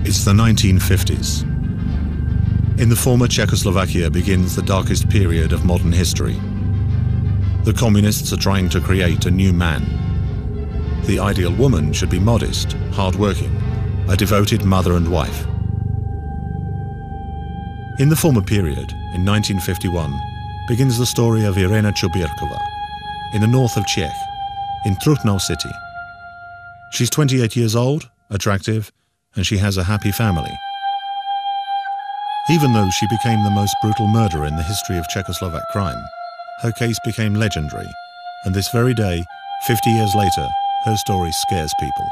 It's the 1950s. In the former Czechoslovakia begins the darkest period of modern history. The communists are trying to create a new man. The ideal woman should be modest, hard-working, a devoted mother and wife. In the former period, in 1951, begins the story of Irenu Čubírková, in the north of Czech, in Trutnov city. She's 28 years old, attractive, and she has a happy family. Even though she became the most brutal murderer in the history of Czechoslovak crime, her case became legendary, and this very day, 50 years later, her story scares people.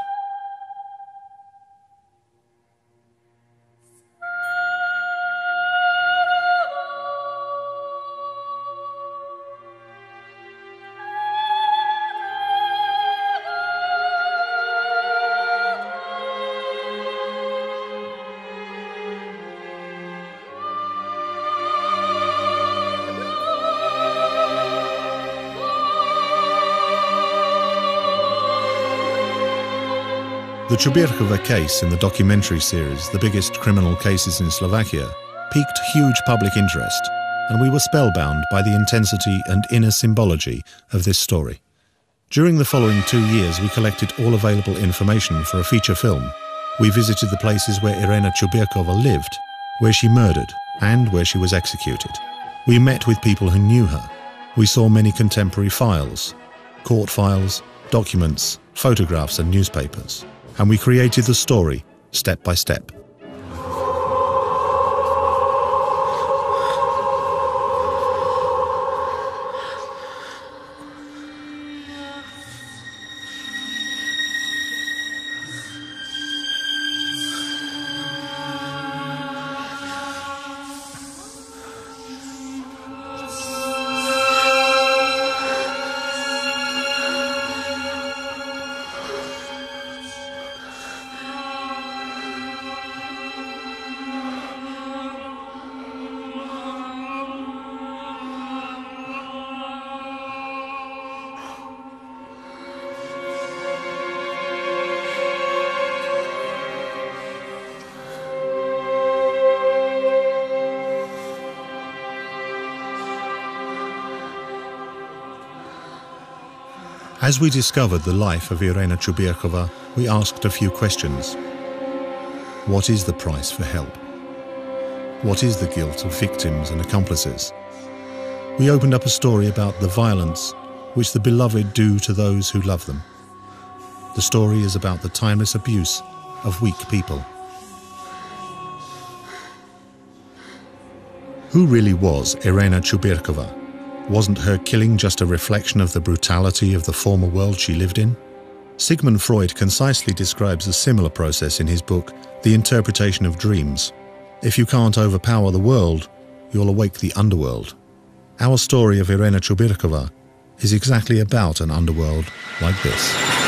The Cubirkova case in the documentary series, The Biggest Criminal Cases in Slovakia, piqued huge public interest, and we were spellbound by the intensity and inner symbology of this story. During the following 2 years, we collected all available information for a feature film. We visited the places where Irenu Čubírková lived, where she murdered, and where she was executed. We met with people who knew her. We saw many contemporary files, court files, documents, photographs and newspapers. And we created the story, step by step. As we discovered the life of Irenu Čubírková, we asked a few questions. What is the price for help? What is the guilt of victims and accomplices? We opened up a story about the violence which the beloved do to those who love them. The story is about the timeless abuse of weak people. Who really was Irenu Čubírková? Wasn't her killing just a reflection of the brutality of the former world she lived in? Sigmund Freud concisely describes a similar process in his book, The Interpretation of Dreams. If you can't overpower the world, you'll awake the underworld. Our story of Irenu Čubírková is exactly about an underworld like this.